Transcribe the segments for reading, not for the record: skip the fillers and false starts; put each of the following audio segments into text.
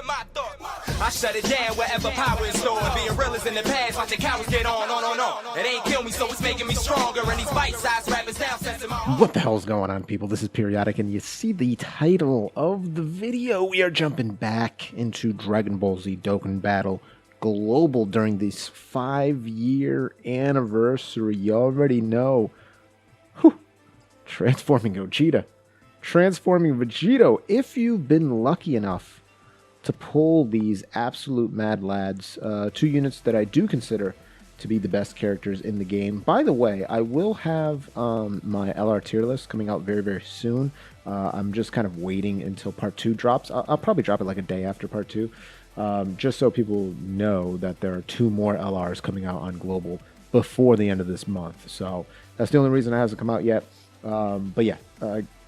my thoughts. I shut it down wherever power is stored. Being real is in the past, watching cowards get on. It ain't kill me, so it's making me stronger. And these bite-sized rappers now sensing my What the hell's going on, people? This is Periodic, and you see the title of the video. We are jumping back into Dragonball Z Dokkan Battle Global during this 5-year anniversary. You already know. Whew. Transforming Gogeta. Transforming Vegito. If you've been lucky enough to pull these absolute mad lads, 2 units that I do consider to be the best characters in the game. By the way, I will have my LR tier list coming out very, very soon. I'm just kind of waiting until part 2 drops. I'll probably drop it like a day after part 2, just so people know that there are 2 more LRs coming out on Global before the end of this month. So that's the only reason it hasn't come out yet. But yeah,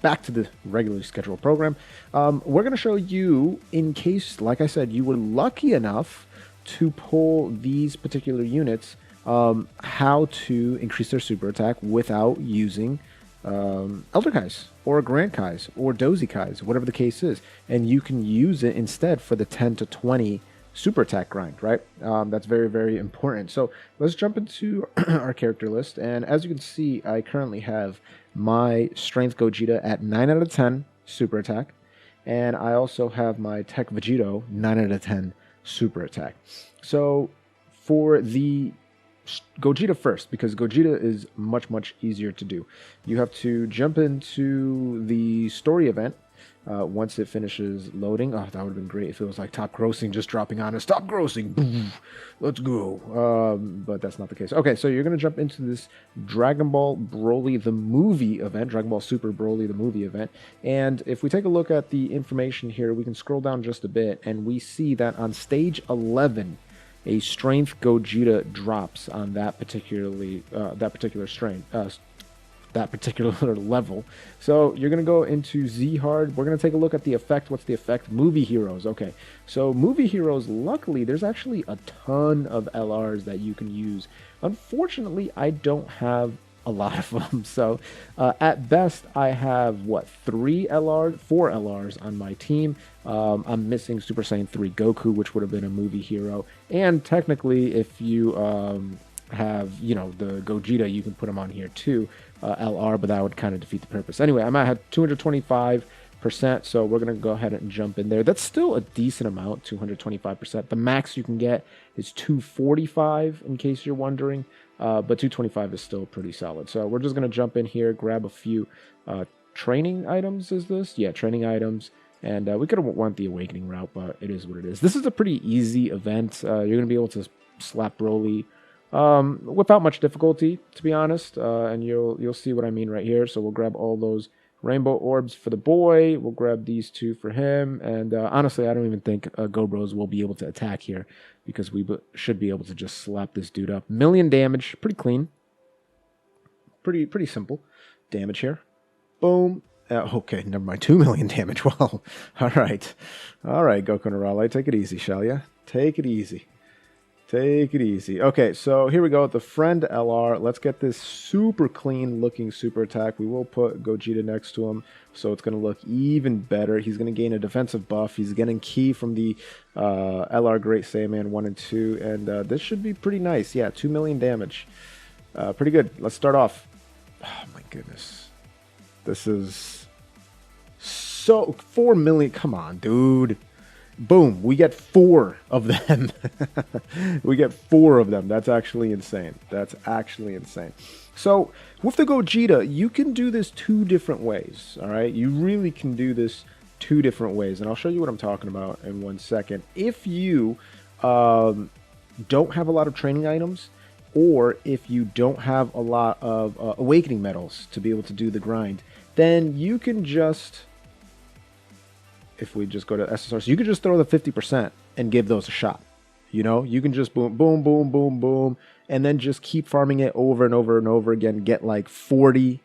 back to the regularly scheduled program. We're going to show you, in case, like I said, you were lucky enough to pull these particular units, how to increase their super attack without using Elder KAIS or Grand KAIS or Dozy KAIS, whatever the case is. And you can use it instead for the 10 to 20 super attack grind, right? That's very, very important. So let's jump into our character list. And as you can see, I currently have my Strength Gogeta at 9 out of 10 super attack. And I also have my Tech Vegito 9 out of 10 super attack. So for the Gogeta first, because Gogeta is much, much easier to do. You have to jump into the story event once it finishes loading. Oh, that would have been great if it was like top grossing just dropping on us. Stop grossing. Boom. Let's go. But that's not the case. Okay, so you're going to jump into this Dragon Ball Broly the movie event, Dragon Ball Super Broly the movie event. And if we take a look at the information here, we can scroll down just a bit and we see that on stage 11, a Strength Gogeta drops on that particular strength, that particular level. So you're going to go into Z Hard. We're going to take a look at the effect. What's the effect? Movie Heroes. Okay, so Movie Heroes, luckily, there's actually a ton of LRs that you can use. Unfortunately, I don't have a lot of them. So at best, I have, what, 4 LRs on my team. I'm missing Super Saiyan 3 Goku, which would have been a movie hero. And technically, if you have, you know, the Gogeta, you can put him on here too, LR, but that would kind of defeat the purpose. Anyway, I might have 225%, so we're going to go ahead and jump in there. That's still a decent amount, 225%. The max you can get is 245, in case you're wondering, but 225 is still pretty solid. So we're just going to jump in here, grab a few training items, is this? Yeah, training items. And we could have went the Awakening route, but it is what it is. This is a pretty easy event. You're going to be able to slap Broly without much difficulty, to be honest. And you'll see what I mean right here. So we'll grab all those rainbow orbs for the boy. We'll grab these 2 for him. And honestly, I don't even think Gobros will be able to attack here, because we should be able to just slap this dude up. 1,000,000 damage, pretty clean. Pretty simple damage here. Boom. Okay, never mind. 2,000,000 damage. Well, all right, Goku Narale, take it easy, shall ya? Take it easy. Take it easy. Okay, so here we go with the friend LR. Let's get this super clean looking super attack. We will put Gogeta next to him, so it's going to look even better. He's going to gain a defensive buff. He's getting ki from the LR Great Saiyaman 1 and 2, and this should be pretty nice. Yeah, 2,000,000 damage. Pretty good. Let's start off. Oh my goodness. This is so 4 million. Come on, dude. Boom. We get 4 of them. We get 4 of them. That's actually insane. That's actually insane. So with the Gogeta, you can do this 2 different ways. All right. You really can do this 2 different ways. And I'll show you what I'm talking about in 1 second. If you don't have a lot of training items, or if you don't have a lot of awakening medals to be able to do the grind, then you can just, if we just go to SSR, so you can just throw the 50% and give those a shot. You know, you can just boom, boom, boom, boom, boom, and then just keep farming it over and over and over again. Get like 40,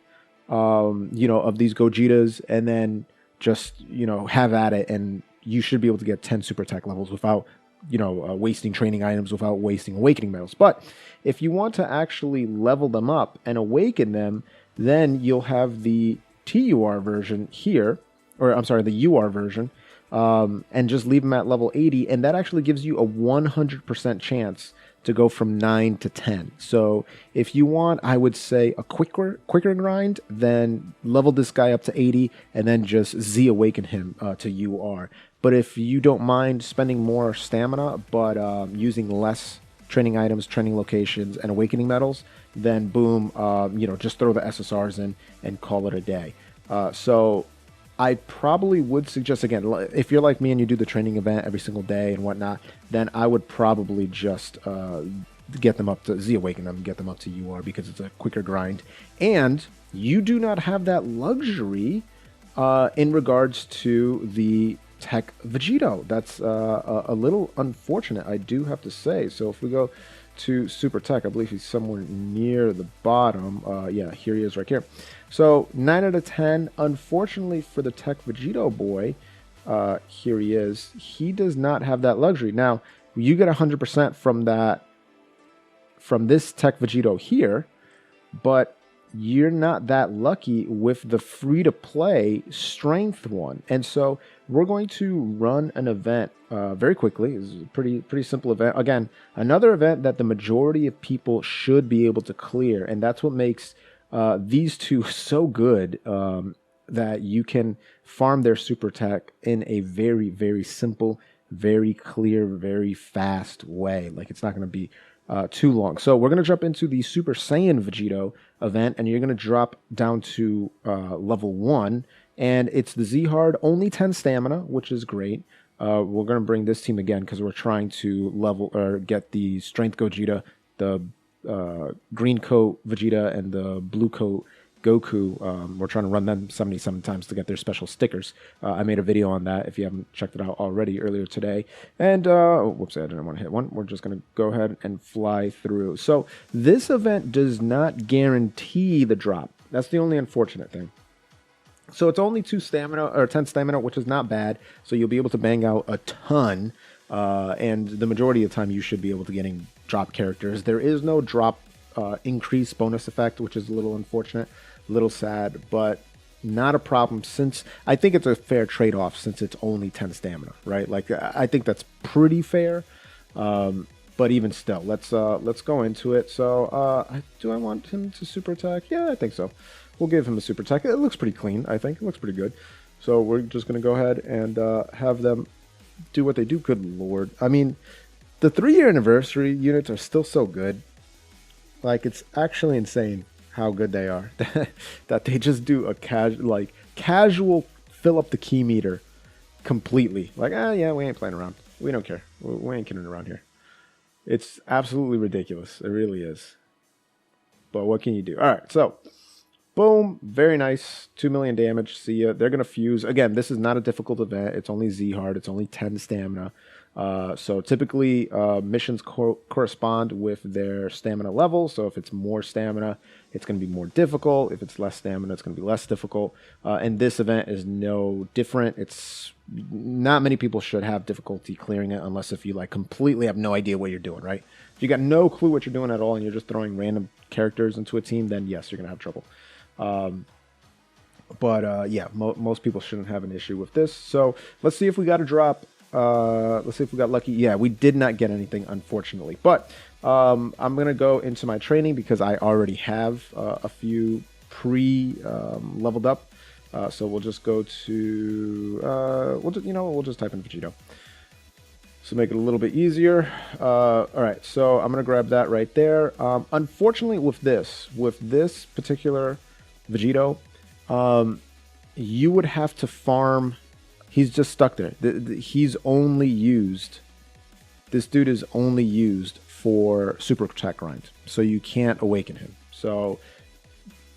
you know, of these Gogetas, and then just, you know, have at it, and you should be able to get 10 super attack levels without, you know, wasting training items, without wasting awakening medals. But if you want to actually level them up and awaken them, then you'll have the TUR version here, or I'm sorry, the UR version, and just leave them at level 80, and that actually gives you a 100% chance to go from 9 to 10. So if you want, I would say, a quicker grind, then level this guy up to 80 and then just Z awaken him to UR. But if you don't mind spending more stamina but using less training items, training locations, and awakening medals, then boom, just throw the SSRs in and call it a day. So I probably would suggest, again, if you're like me and you do the training event every single day and whatnot, then I would probably just get them up to Z awaken them, get them up to UR, because it's a quicker grind. And you do not have that luxury in regards to the Tech Vegito. That's a little unfortunate, I do have to say. So if we go to Super Tech, I believe he's somewhere near the bottom. Yeah, here he is right here. So 9 out of 10. Unfortunately for the Tech Vegito boy, here he is. He does not have that luxury. Now, you get 100% from this Tech Vegito here, but you're not that lucky with the free-to-play strength one. And so we're going to run an event very quickly. It's a pretty simple event. Again, another event that the majority of people should be able to clear, and that's what makes these two so good, that you can farm their super tech in a very, very simple, very clear, very fast way. Like, it's not going to be too long. So we're going to jump into the Super Saiyan Vegito event, and you're going to drop down to level 1, and it's the Z Hard, only 10 stamina, which is great. We're going to bring this team again because we're trying to level or get the Strength Gogeta, the green coat Vegeta, and the blue coat Goku. We're trying to run them 77 times to get their special stickers. I made a video on that if you haven't checked it out already earlier today. And, whoops, I didn't want to hit one. We're just going to go ahead and fly through. So this event does not guarantee the drop. That's the only unfortunate thing. So it's only 2 stamina, or 10 stamina, which is not bad. So you'll be able to bang out a ton. And the majority of the time you should be able to getting drop characters. There is no drop increase bonus effect, which is a little unfortunate. A little sad, but not a problem, since I think it's a fair trade-off since it's only 10 stamina, right? Like, I think that's pretty fair, but even still, let's go into it. So do I want him to super attack? Yeah, I think so. We'll give him a super attack. It looks pretty clean, I think. It looks pretty good. So we're just going to go ahead and have them do what they do. Good lord. I mean, the 3-year anniversary units are still so good. Like, it's actually insane how good they are. That they just do a casual fill up the key meter completely. Like, yeah, we ain't playing around. We don't care. We ain't kidding around here. It's absolutely ridiculous. It really is. But what can you do? All right, so boom, very nice. 2 million damage. See ya. They're gonna fuse. Again, this is not a difficult event. It's only Z hard. It's only 10 stamina. So typically missions correspond with their stamina level. So if it's more stamina, it's going to be more difficult. If it's less stamina, it's going to be less difficult. And this event is no different. It's not many people should have difficulty clearing it unless if you completely have no idea what you're doing, right? If you got no clue what you're doing at all and you're just throwing random characters into a team, then yes, you're going to have trouble. Yeah, most people shouldn't have an issue with this. So let's see if we got a drop. Let's see if we got lucky. Yeah, we did not get anything, unfortunately. But I'm going to go into my training because I already have a few leveled up. So we'll just go to, we'll just type in Vegito. So make it a little bit easier. All right, so I'm going to grab that right there. Unfortunately, with this particular Vegito, you would have to farm. He's just stuck there. He's only used. This dude is only used for super attack grind, so you can't awaken him. So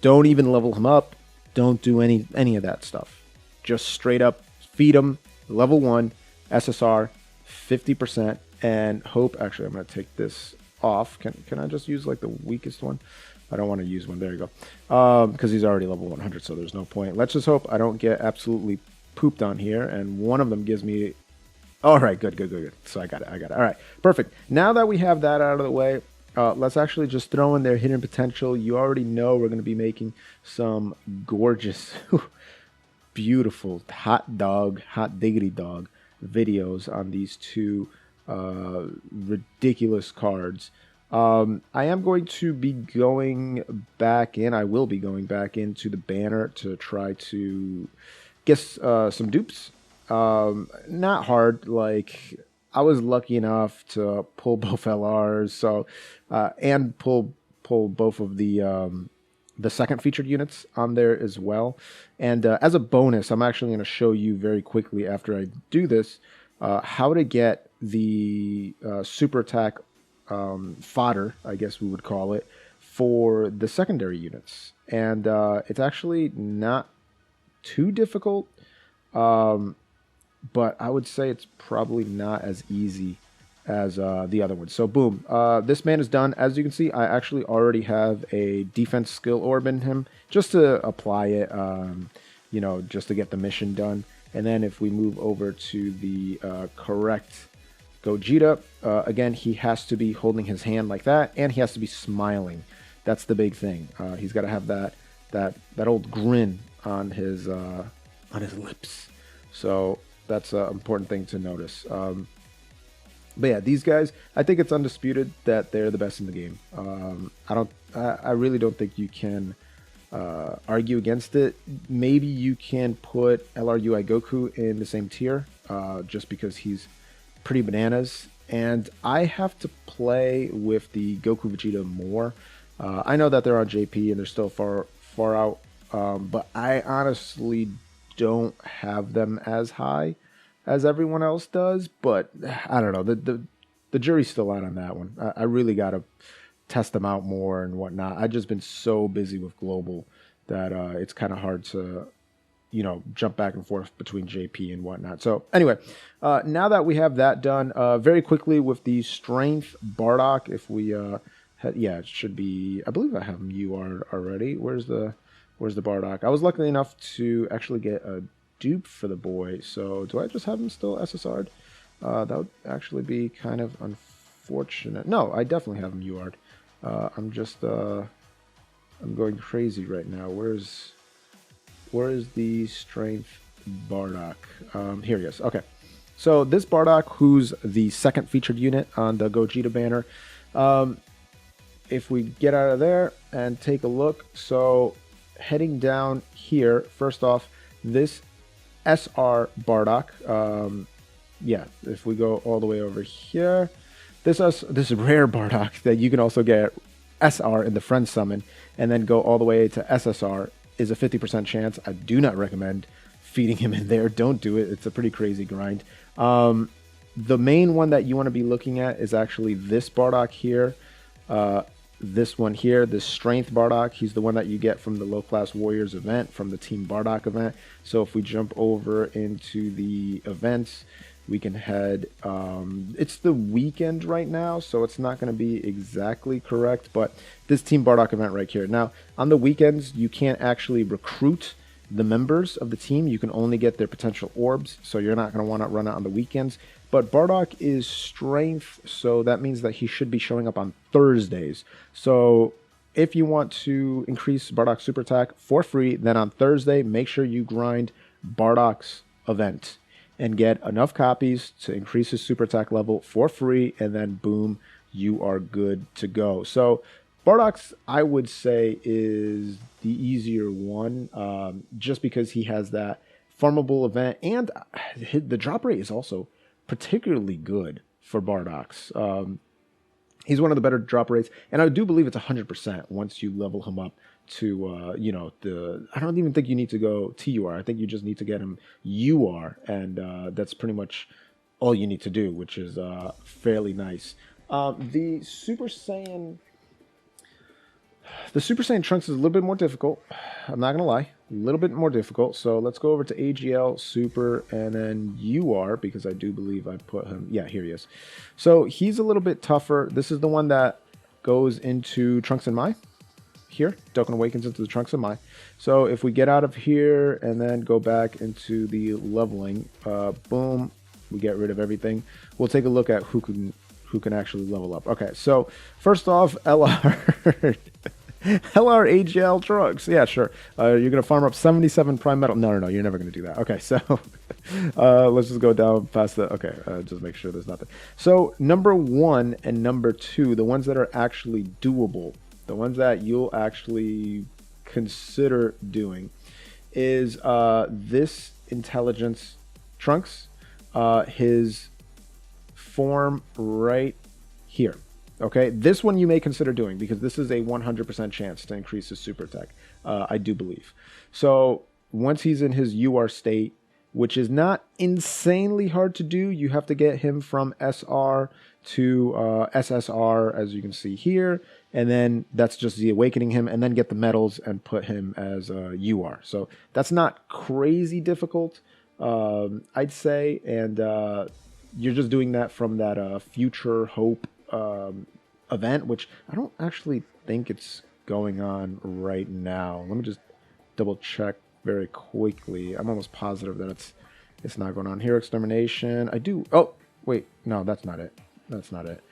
don't even level him up. Don't do any of that stuff. Just straight up feed him level 1 SSR 50% and hope. Actually, I'm gonna take this off. Can I just use the weakest one? I don't want to use one. There you go. Because he's already level 100, so there's no point. Let's just hope I don't get absolutely pooped on here, and one of them gives me. All right, good. So I got it. All right, perfect. Now that we have that out of the way, let's actually just throw in their hidden potential. You already know we're going to be making some gorgeous beautiful hot diggity dog videos on these two ridiculous cards. I am going to be going back in. I will be going back into the banner to try to get some dupes. Not hard. Like, I was lucky enough to pull both LRs, so and pull both of the second featured units on there as well. And as a bonus, I'm actually going to show you very quickly after I do this how to get the super attack fodder, I guess we would call it, for the secondary units. And it's actually not too difficult, but I would say it's probably not as easy as the other one. So boom, this man is done. As you can see, I actually already have a defense skill orb in him just to apply it, you know, just to get the mission done. And then if we move over to the correct Gogeta, again, he has to be holding his hand like that, and he has to be smiling. That's the big thing. He's got to have that old grin on his lips. So that's an important thing to notice. But yeah, these guys, I think it's undisputed that they're the best in the game. I really don't think you can argue against it. Maybe you can put LRUI Goku in the same tier, just because he's pretty bananas. And I have to play with the Goku Vegeta more. I know that they're on JP and they're still far out, but I honestly don't have them as high as everyone else does. But I don't know, the jury's still out on that one. I really got to test them out more and whatnot. I've just been so busy with global that it's kind of hard to, you know, jump back and forth between JP and whatnot. So anyway, now that we have that done, very quickly with the strength Bardock, if we yeah, it should be, I believe I have him UR already. Where's the Bardock? I was lucky enough to actually get a dupe for the boy. So do I just have him still SSR'd? That would actually be kind of unfortunate. No, I definitely have him UR'd. I'm just I'm going crazy right now. Where is the strength Bardock? Here he is. Okay, so this Bardock, who's the second featured unit on the Gogeta banner, if we get out of there and take a look, so heading down here, first off, this SR Bardock, yeah, if we go all the way over here, this rare Bardock that you can also get SR in the friend summon and then go all the way to SSR is a 50% chance. I do not recommend feeding him in there. Don't do it. It's a pretty crazy grind. The main one that you want to be looking at is actually this Bardock here. This one here, this Strength Bardock, he's the one that you get from the Low Class Warriors event, from the Team Bardock event. So if we jump over into the events, we can head, it's the weekend right now, so it's not going to be exactly correct, but this Team Bardock event right here. Now, on the weekends, you can't actually recruit the members of the team. You can only get their potential orbs, so you're not going to want to run it on the weekends. But Bardock is strength, so that means that he should be showing up on Thursdays. So if you want to increase Bardock's super attack for free, then on Thursday, make sure you grind Bardock's event and get enough copies to increase his super attack level for free, and then boom, you are good to go. So Bardock's, I would say, is the easier one, just because he has that farmable event, and the drop rate is also particularly good for Bardock's. He's one of the better drop rates, and I do believe it's 100% once you level him up to, you know, I don't even think you need to go TUR. I think you just need to get him UR, and that's pretty much all you need to do, which is fairly nice. The Super Saiyan Trunks is a little bit more difficult. I'm not going to lie. A little bit more difficult. So let's go over to AGL, Super, and then UR, because I do believe I put him. Yeah, here he is. So he's a little bit tougher. This is the one that goes into Trunks and Mai. Here, Dokkan Awakens into the Trunks and Mai. So if we get out of here and then go back into the leveling, boom, we get rid of everything. We'll take a look at who can actually level up. Okay, so first off, LR. LRAGL Trunks. Yeah, sure. You're going to farm up 77 Prime Metal. No, you're never going to do that. Okay, so let's just go down past the... Okay, just make sure there's nothing. So number 1 and number 2, the ones that are actually doable, the ones that you'll actually consider doing, is this Intelligence Trunks, his form right here. Okay, this one you may consider doing because this is a 100% chance to increase his super attack, I do believe. So once he's in his UR state, which is not insanely hard to do, you have to get him from SR to SSR, as you can see here, and then that's just the awakening him, and then get the medals and put him as UR. So that's not crazy difficult, I'd say, and you're just doing that from that Future Hope event, which I don't actually think it's going on right now. Let me just double check very quickly. I'm almost positive that it's not going on here. Extermination. I do. Oh, wait. No, that's not it. That's not it.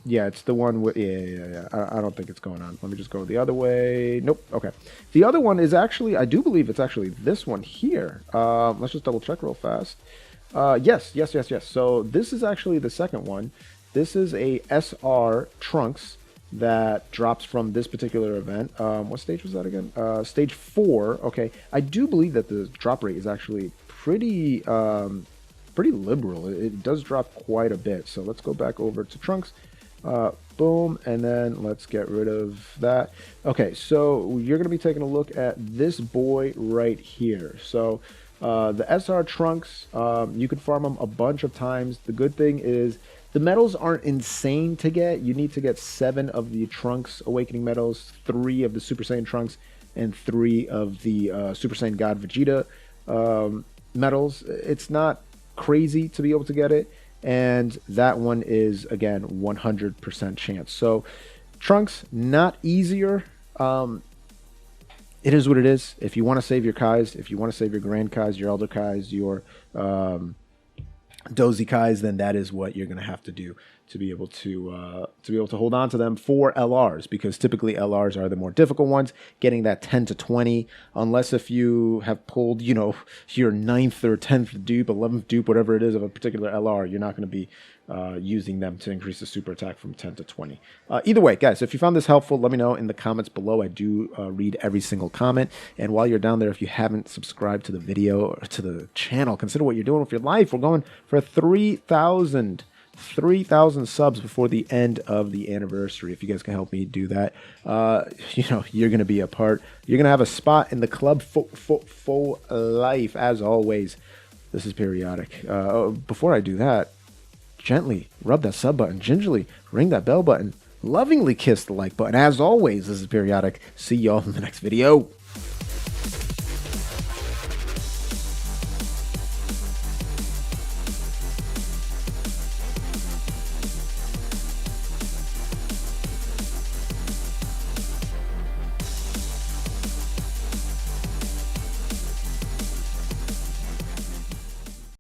Yeah, it's the one with... Yeah. I don't think it's going on. Let me just go the other way. Nope. Okay. The other one is actually... I do believe it's actually this one here. Let's just double check real fast. Yes. So this is actually the second one. This is a SR Trunks that drops from this particular event. What stage was that again? Stage 4. Okay, I do believe that the drop rate is actually pretty liberal. It does drop quite a bit. So let's go back over to Trunks. Boom, and then let's get rid of that. Okay, so you're going to be taking a look at this boy right here. So the SR Trunks, you can farm them a bunch of times. The good thing is the medals aren't insane to get. You need to get 7 of the Trunks Awakening medals, 3 of the Super Saiyan Trunks, and 3 of the Super Saiyan God Vegeta medals. It's not crazy to be able to get it, and that one is, again, 100% chance. So Trunks, not easier. It is what it is. If you want to save your KAIS, if you want to save your Grand KAIS, your Elder KAIS, your Dozy KAIS, then that is what you're going to have to do to be able to hold on to them for LRs, because typically LRs are the more difficult ones, getting that 10 to 20, unless if you have pulled, you know, your 9th or 10th dupe, 11th dupe, whatever it is of a particular LR, you're not going to be using them to increase the super attack from 10 to 20. Either way, guys, if you found this helpful, let me know in the comments below. I do read every single comment. And while you're down there, if you haven't subscribed to the video or to the channel, consider what you're doing with your life. We're going for 3,000 subs before the end of the anniversary. If you guys can help me do that, you know, you're going to be a part. You're going to have a spot in the club for life. As always, this is Periodic. Before I do that, gently rub that sub button, gingerly ring that bell button, lovingly kiss the like button. As always, this is Periodic. See y'all in the next video.